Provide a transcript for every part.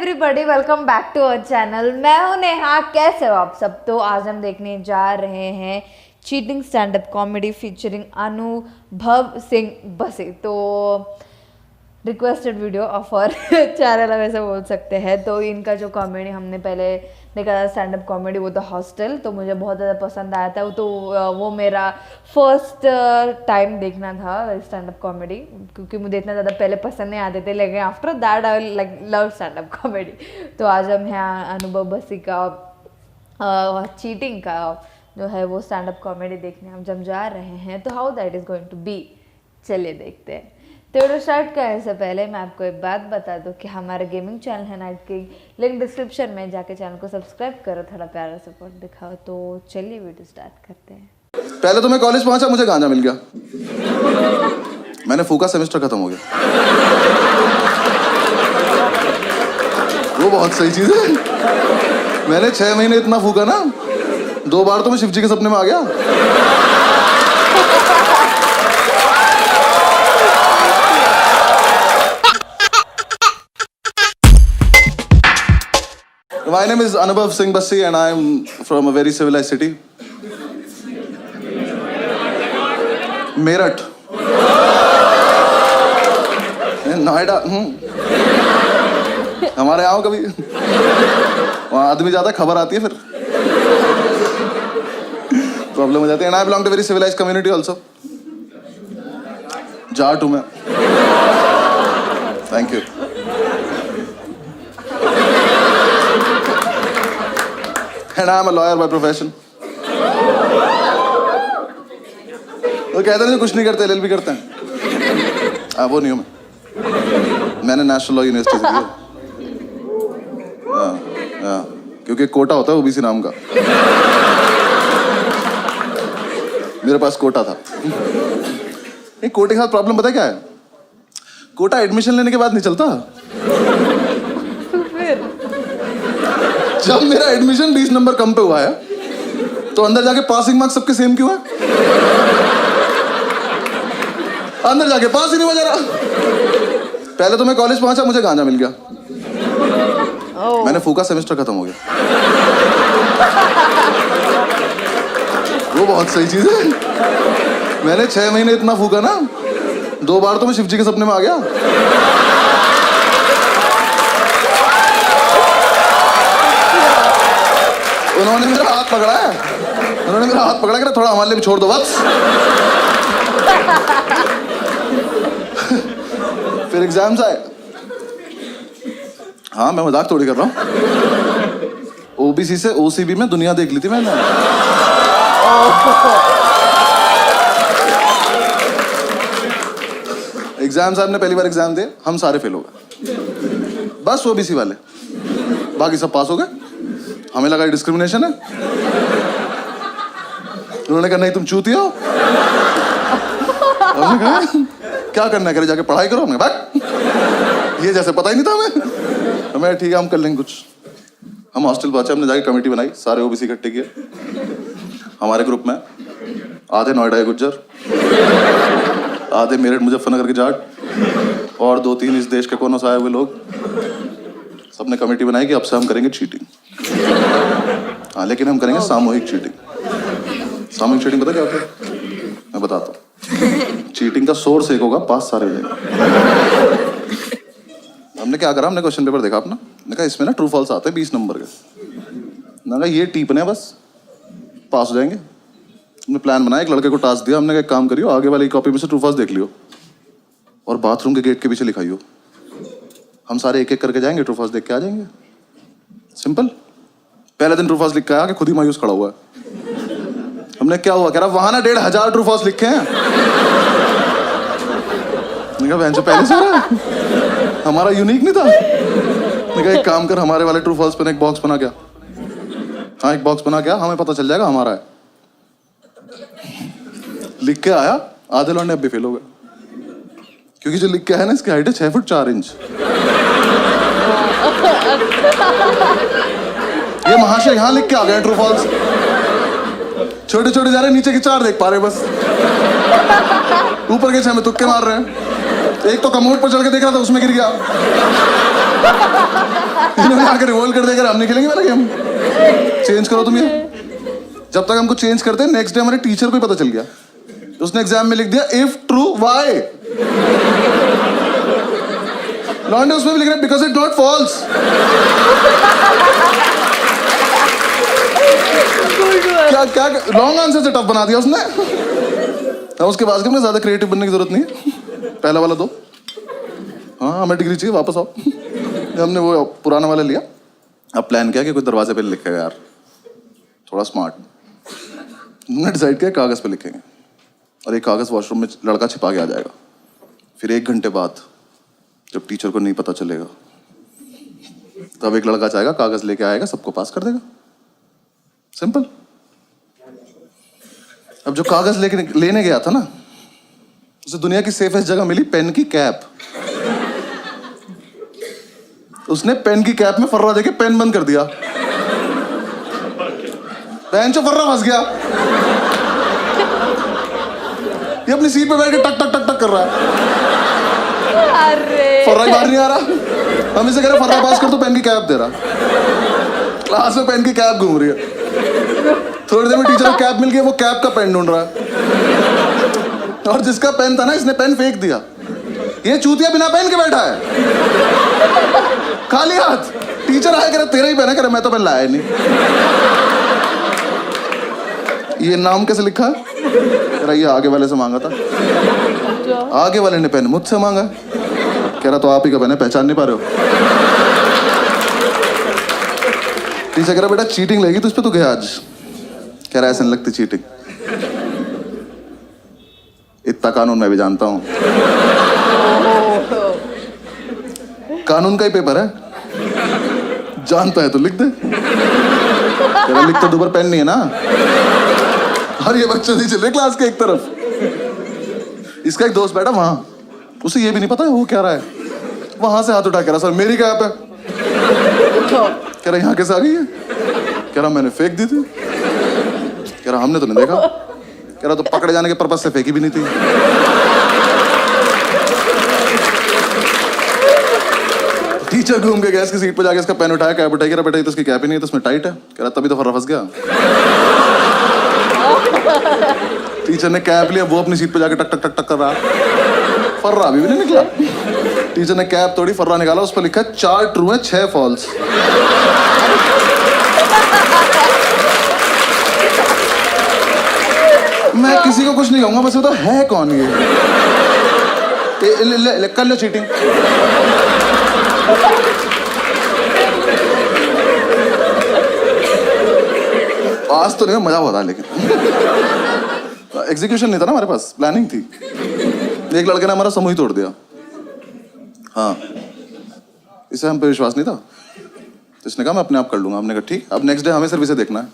Everybody, welcome back to our channel. मैं हूं नेहा। कैसे हो आप सब? तो आज हम देखने जा रहे हैं cheating stand up comedy featuring अनुभव सिंह बसी। तो रिक्वेस्टेड वीडियो ऑफ और चैनल हम ऐसे बोल सकते हैं। तो इनका जो कॉमेडी हमने पहले देखा था स्टैंड अप कॉमेडी, वो था हॉस्टल, तो मुझे बहुत ज़्यादा पसंद आया था। तो वो मेरा फर्स्ट टाइम देखना था स्टैंड अप कॉमेडी, क्योंकि मुझे इतना ज़्यादा पहले पसंद नहीं आते थे, लेकिन after that I like love stand up comedy. तो आज हम यहाँ अनुभव बसी का चीटिंग का जो है वो स्टैंड अप कॉमेडी देखने हम जब जा रहे हैं, तो how that is going to be, चलिए देखते हैं। तो स्टार्ट करने से पहले मैं आपको एक बात बता दूं कि हमारा गेमिंग चैनल है नाइट किंग, लिंक डिस्क्रिप्शन में, जाके चैनल को सब्सक्राइब करो, थोड़ा प्यारा सपोर्ट दिखाओ। तो चलिए वीडियो स्टार्ट करते हैं। पहले तो मैं कॉलेज पहुंचा, मुझे गांजा मिल गया, मैंने फूका, सेमेस्टर खत्म हो गया। वो बहुत सही चीज है। मैंने 6 महीने इतना फूका ना, 2 बार तो मैं शिव जी के सपने में आ गया। My name is Anubhav Singh Bassi and I am from a very civilized city. Meerut, Noida. हमारे आओ कभी, वहाँ आदमी ज्यादा, खबर आती है फिर प्रॉब्लम हो जाती है। And I belong to very civilized community also. Jat हूँ मैं। Thank you. And I am a lawyer by profession. वो कहते हैं कुछ नहीं करते, LLB करते हैं। वो नहीं हूँ मैं, मैंने नेशनल लॉ यूनिवर्सिटी से किया। क्योंकि कोटा होता है ओबीसी नाम का, मेरे पास कोटा था। एक कोटे के साथ प्रॉब्लम पता है क्या है? कोटा एडमिशन लेने के बाद नहीं चलता। जब मेरा एडमिशन 20 नंबर कम पे हुआ है, तो अंदर जाके पासिंग मार्क्स सबके सेम क्यों है? अंदर जाके पास ही नहीं हो जा रहा। पहले तो मैं कॉलेज पहुंचा, मुझे गांजा मिल गया, मैंने फूका, सेमेस्टर खत्म हो गया। वो बहुत सही चीज है। मैंने 6 महीने इतना फूका ना, 2 बार तो मैं शिव जी के सपने में आ गया। उन्होंने मेरा हाथ पकड़ा है, उन्होंने मेरा हाथ पकड़ा कि थोड़ा हमारे लिए भी छोड़ दो बस। फिर एग्जाम्स आए। हाँ, मैं मजाक थोड़ी कर रहा हूँ। ओबीसी से ओसीबी में दुनिया देख ली थी मैंने। एग्जाम साहब ने पहली बार एग्जाम दिए, हम सारे फेल हो गए, बस ओबीसी वाले, बाकी सब पास हो गए। हमें लगा डिस्क्रिमिनेशन है। उन्होंने कहा नहीं तुम चूतिया हो। हमने कहा क्या करना है, करे जाके पढ़ाई करो। हमने भाग, ये जैसे पता ही नहीं था हमें। ठीक है, हम कर लेंगे कुछ। हम हॉस्टल पहुंचे, हमने जाके कमेटी बनाई, सारे ओबीसी इकट्ठे किए। हमारे ग्रुप में आधे नोएडा के गुज्जर, आधे मेरठ मुजफ्फरनगर के जाट, और 2-3 इस देश के कोनों से आए हुए लोग। सबने कमेटी बनाई कि अब से हम करेंगे चीटिंग। हाँ, लेकिन हम करेंगे सामूहिक चीटिंग। सामूहिक चीटिंग पता क्या होता है? मैं बताता हूँ। चीटिंग का सोर्स एक होगा, पास सारे हो जाएंगे। हमने क्या करा, हमने क्वेश्चन पेपर देखा अपना, मैंने कहा इसमें ना ट्रू फॉल्स आते हैं 20 नंबर के। मैंने कहा ये टीपने बस, पास हो जाएंगे। हमने प्लान बनाया, एक लड़के को टास्क दिया, हमने कहा एक काम करियो, आगे वाली कॉपी में से ट्रू फॉल्स देख लियो और बाथरूम के गेट के पीछे लिखाइयो। हम सारे एक एक करके जाएंगे, ट्रू फॉल्स देख के आ जाएंगे। सिंपल। पहले दिन ट्रू फॉल्स लिख के आया कि खुद ही मायूस खड़ा हुआ है। हमने क्या हुआ, कह रहा वहां ना 1500 ट्रू फॉल्स लिखे हैं। पहले से रहा है, हमारा यूनिक नहीं था। मैंने कहा एक काम कर, हमारे वाले ट्रू फॉल्स पे एक बॉक्स बना क्या। हाँ, एक बॉक्स बना क्या, हमें पता चल जाएगा हमारा है। लिख के आया, आधे लौंडे अब भी फेल हो गए, क्योंकि जो लिख के है ना, इसकी हाइट है 6 फुट 4 इंच। ये महाशय यहाँ लिख के आ गए ट्रू फॉल्स, छोटे छोटे जा रहे, नीचे की 4 देख पा रहे बस, ऊपर के 6 में तुक्के मार रहे हैं। एक तो कमोड पर चढ़ के देख रहा था, उसमें गिर गया। इन्होंने आकर रिवोल्व कर दिया, हम नहीं खेलेंगे वाला गेम, चेंज करो तुम ये। जब तक हमको चेंज करते, नेक्स्ट डे हमारे टीचर को ही पता चल गया, उसने एग्जाम में लिख दिया इफ ट्रू वाई, लॉन्डे उसमें भी लिख रहा है बिकॉज इट नॉट फॉल्स। क्या क्या लॉन्ग आंसर से टफ बना दिया उसने। उसके बाद के ज्यादा क्रिएटिव बनने की जरूरत नहीं है, पहला वाला दो। हाँ हमें डिग्री चाहिए, वापस आओ। हमने वो पुराना वाला लिया, अब प्लान किया कि कोई दरवाजे पे लिखेगा यार, थोड़ा स्मार्ट। हमने डिसाइड किया कागज पे लिखेंगे, और एक कागज वॉशरूम में लड़का छिपा के आ जाएगा। फिर 1 घंटे बाद जब टीचर को नहीं पता चलेगा, तब एक लड़का जाएगा, कागज लेके आएगा, सबको पास कर देगा। सिंपल। अब जो कागज लेने गया था ना, उसे दुनिया की सेफेस्ट जगह मिली, पेन की कैप। उसने पेन की कैप में फर्रा देके पेन बंद कर दिया, पेन से फर्रा फंस गया। ये अपनी सीट पे बैठ के टक टक टक टक कर रहा है, अरे फर्रा ही बाहर नहीं आ रहा। हम इसे कह रहे फर्रा पास कर, तो पेन की कैप दे रहा, क्लास में पेन की कैप घूम रही है। थोड़ी देर में टीचर को कैप मिल गई, वो कैप का पेन ढूंढ रहा है, और जिसका पेन था ना, इसने पेन फेंक दिया। ये चूतिया बिना पेन के बैठा है, खाली हाथ। टीचर आया, कह रहा तेरा ही पेन है, कह रहा मैं तो पेन लाया नहीं। ये नाम कैसे लिखा है, कह रहा ये आगे वाले से मांगा था, आगे वाले ने पेन मुझसे मांगा। कह रहा तो आप ही का पेन है, पहचान नहीं पा रहे हो। टीचर कह रहा बेटा चीटिंग लगी तुझ पे, तो गया आज। कह रहा ऐसे नहीं लगती चीटिंग, इतना कानून मैं भी जानता हूं। कानून का ही पेपर है, जानता है तो लिख दे। कह रहा लिख तो दो, पर पेन नहीं है ना। और ये बच्चे नहीं चल रहे क्लास के एक तरफ। इसका एक दोस्त बैठा वहां, उसे ये भी नहीं पता है वो क्या रहा है, वहां से हाथ उठा के रहा सर मेरी कैप है। कह रहा यहाँ कैसे आ गई है, कह रहा मैंने फेंक दी थी। कह रहा हमने तो नहीं देखा। कह रहा तो पकड़े जाने के पर्पस से फेंकी भी नहीं थी। टीचर घूम के गया इसकी सीट पर जाके, इसका पेन उठाया, कैप उठाई। कह रहा बेटा ये तो इसकी कैप ही नहीं है, तो इसमें टाइट है। कह रहा तभी तो फर्रा फंस गया। टीचर ने कैप लिया, वो अपनी सीट पे जाके टक टक टक टक कर रहा, फर्रा अभी भी नहीं निकला। टीचर ने कैप तोड़ी, फर्रा निकाला, उस पर लिखा 4 ट्रू है 6 फॉल्स। मैं किसी को कुछ नहीं कहूंगा, बस बताओ है कौन ये। ले, कर लो चीटिंग। आज तो नहीं, मजा हुआ था, लेकिन एग्जीक्यूशन नहीं था ना हमारे पास, प्लानिंग थी। एक लड़के ने हमारा समूह ही तोड़ दिया। हाँ, इसे हम पे विश्वास नहीं था, तो इसने कहा मैं अपने आप कर लूंगा। हमने कहा ठीक। अब नेक्स्ट डे हमें सिर्फ इसे देखना है।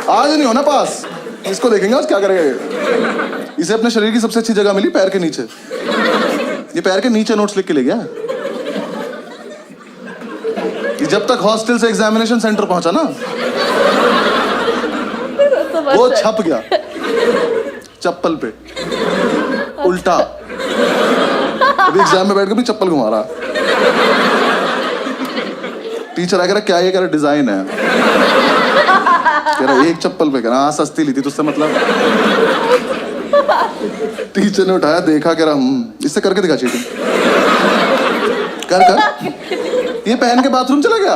आज नहीं होना पास, इसको देखेंगे आज क्या करेगा। इसे अपने शरीर की सबसे अच्छी जगह मिली, पैर के नीचे। ये पैर के नीचे नोट्स लिख के ले गया। ये जब तक हॉस्टल से एग्जामिनेशन सेंटर पहुंचा ना, वो छप गया चप्पल पे उल्टा। अभी एग्जाम में बैठ के भी चप्पल घुमा रहा। टीचर आ कह रहा क्या ये, कह रहा डिजाइन है। कह रहा एक चप्पल पे, कह रहा हाँ सस्ती ली थी तुझसे मतलब। टीचर ने उठाया, देखा, कह रहा इससे करके दिखा चीटिंग। कर ये पहन के बाथरूम चला गया।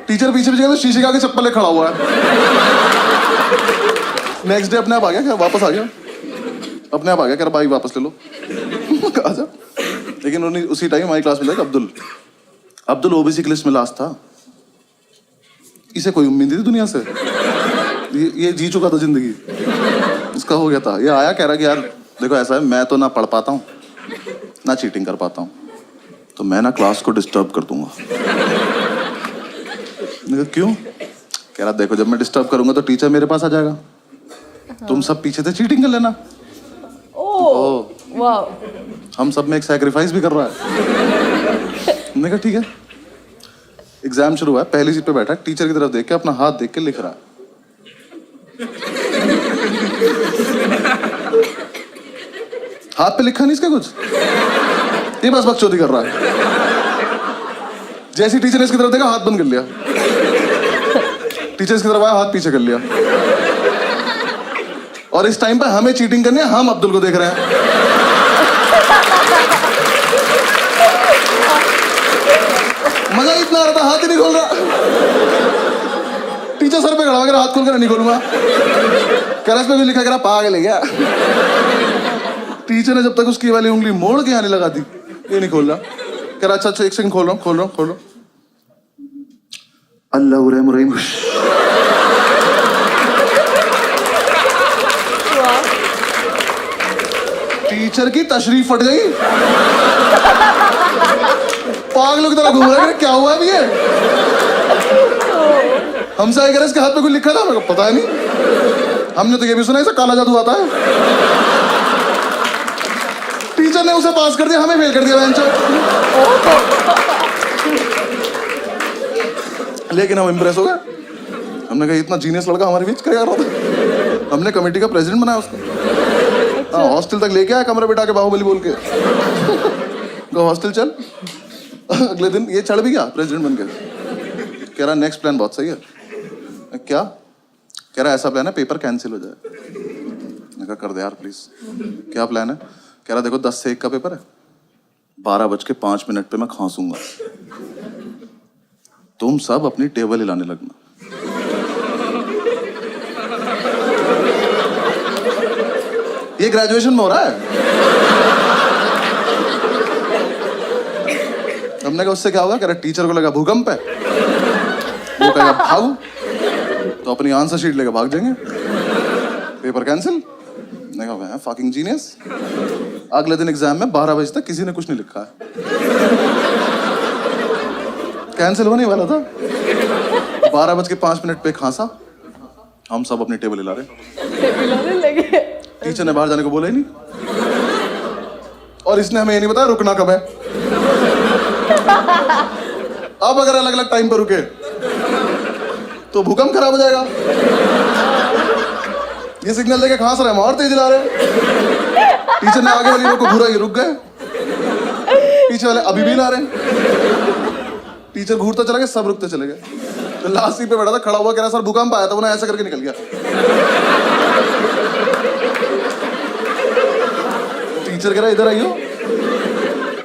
टीचर पीछे पीछे तो शीशे के आगे चप्पल खड़ा हुआ है। नेक्स्ट डे अपने आप आ गया, क्या वापस आ गया, अपने आप आ गया। कह रहा भाई वापस ले लो। आजा। लेकिन उन्हीं उसी टाइम हमारी क्लास में था अब्दुल ओबीसी की लिस्ट में लास्ट था। इसे कोई उम्मीद नहीं थी दुनिया से, ये जी चुका था जिंदगी, इसका हो गया था। ये आया, कह रहा कि यार देखो ऐसा है, मैं तो ना पढ़ पाता हूँ ना चीटिंग कर पाता हूँ, तो मैं ना क्लास को डिस्टर्ब कर दूंगा। क्यों? कह रहा देखो जब मैं डिस्टर्ब करूंगा तो टीचर मेरे पास आ जाएगा, तुम सब पीछे से चीटिंग कर लेना। वाह, हम सब में एक सैक्रिफाइस भी कर रहा है। मैंने कहा ठीक है। एग्जाम शुरू हुआ, पहली सीट पे बैठा, टीचर की तरफ देख के अपना हाथ देख के लिख रहा है। हाथ पे लिखा नहीं इसका कुछ, ये बस बकचोदी कर रहा है। जैसी टीचर ने इसकी तरफ देखा हाथ बंद कर लिया, टीचर इसकी तरफ आया हाथ पीछे कर लिया। और इस टाइम पे हमें चीटिंग करनी है, हम अब्दुल को देख रहे हैं। मजा इतना आ रहा था, हाथ ही नहीं खोल रहा। टीचर सर पे खड़ा हो गया, हाथ खोल कर नहीं खोलूंगा। कह रहा इसमें भी लिखा, कह रहा पागल है क्या। टीचर ने जब तक उसकी वाली उंगली मोड़ के आने लगा दी, ये नहीं खोल रहा। कह रहा अच्छा एक सेकंड खोल रहा हूँ। अल्लाह रहम रहीम। टीचर की तशरीफ फट गई, पागलों की तरह घूम रहा है, क्या हुआ अभी ये। हमसे आए, इसके हाथ पे कुछ लिखा था, मेरे को पता नहीं, हमने तो ये भी सुना इसे काला जादू आता है। टीचर ने उसे पास कर दिया, हमें फेल कर दिया बेंचर। लेकिन हम इंप्रेस हो गए, हमने कहा इतना जीनियस लड़का हमारे बीच क्या कर रहा था। हमने कमेटी का प्रेसिडेंट बनाया उसको। हॉस्टल तक लेके आया, कमरे बिठा के बाहुबली बोल के। हॉस्टल चल। अगले दिन ये चढ़ भी गया प्रेसिडेंट बन के। कह रहा नेक्स्ट प्लान बहुत सही है। क्या? कह रहा ऐसा प्लान है पेपर कैंसिल हो जाए। मैंने कहा कर दे यार प्लीज। क्या प्लान है? कह रहा देखो 10 से 1 का पेपर है, 12:05 पे मैं खांसूंगा, तुम सब अपनी टेबल हिलाने लगना। ये ग्रेजुएशन में हो रहा है। हमने कहा उससे क्या होगा? कह रहा टीचर को लगा भूकंप है, वो कहेगा भागो, तो अपनी आंसर शीट लेकर भाग जाएंगे, पेपर कैंसिल। मैंने कहा फकिंग जीनियस। अगले दिन एग्जाम में 12 बजे तक किसी ने कुछ नहीं लिखा है, कैंसिल होने वाला था। 12:05 पे खांसा, हम सब अपनी टेबल हिला रहे। लगे टीचर ने बाहर जाने को बोला ही नहीं, और इसने हमें ये नहीं बताया रुकना कब है। अब अगर अलग अलग टाइम पर रुके तो भूकंप खराब हो जाएगा। ये सिग्नल देके खांस रहे हैं, और तेज हिला रहे। टीचर ने आगे वाली रोक को घूरा, ये रुक गए, पीछे वाले अभी भी हिला रहे हैं। टीचर घूरता चला गया, सब रुकते चले गए। तो लास्ट सीट पे बैठा था, खड़ा हुआ, कह रहा सर भूकंप आया था, वो ना ऐसा करके निकल गया। टीचर कह रहा इधर आइयो,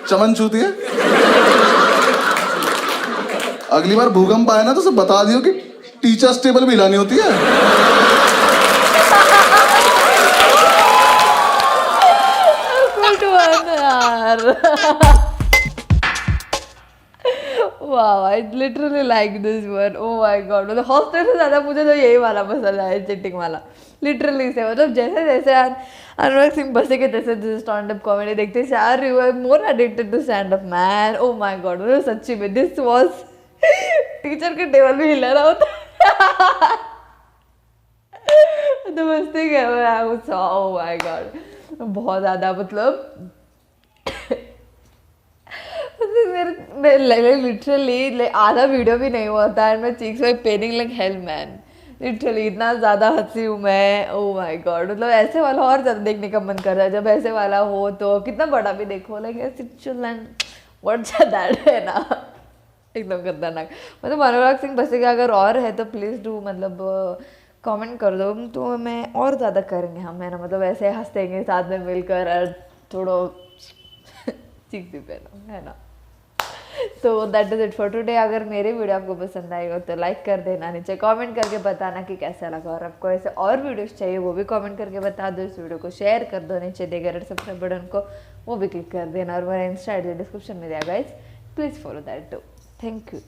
चमन छूती है। अगली बार भूकंप आया ना तो सब बता दियो कि टीचर्स टेबल भी हिलानी होती है। गुड वन यार। वाह, I literally like this one. Oh my god, मतलब हॉस्टल से ज्यादा मुझे तो यही वाला पसंद आया, चीटिंग वाला। लिटरली से मतलब जैसे जैसे अनुराग सिंह बसे के जैसे स्टैंड अप कॉमेडी देखते से यार you are more addicted to stand up man. Oh my god, मतलब सच्ची में दिस वाज टीचर के टेबल भी हिला रहा होता। तो मस्ती क्या हुआ। ओह माय गॉड, बहुत ज्यादा मतलब मेरे लिटरली आधा वीडियो भी नहीं हुआ था and my cheeks were paining like hell man. Literally इतना ज़्यादा हंसी हूँ मैं। ओह माय गॉड, मतलब ऐसे वाला और ज़्यादा देखने का मन कर रहा है। जब ऐसे वाला हो तो कितना बड़ा भी देखो, लाइक व्हाट्स दैट है ना, एकदम खतरनाक। मतलब अनुराग सिंह बसे का अगर और है तो प्लीज़ डू मतलब कमेंट कर दो, तो मैं और ज़्यादा करेंगे हम, है ना। मतलब ऐसे हंसतेंगे साथ में मिलकर और थोड़ा चीख भी पहना, है ना। तो that is it for today. अगर मेरे वीडियो आपको पसंद आई हो तो लाइक कर देना, नीचे कमेंट करके बताना कि कैसा लगा, और आपको ऐसे और वीडियोस चाहिए वो भी कमेंट करके बता दो। इस वीडियो को शेयर कर दो, नीचे देगा रेड सब्सक्राइब बटन को वो भी क्लिक कर देना, और मेरा इंस्टा डिस्क्रिप्शन में दिया guys, please follow that too. Thank you.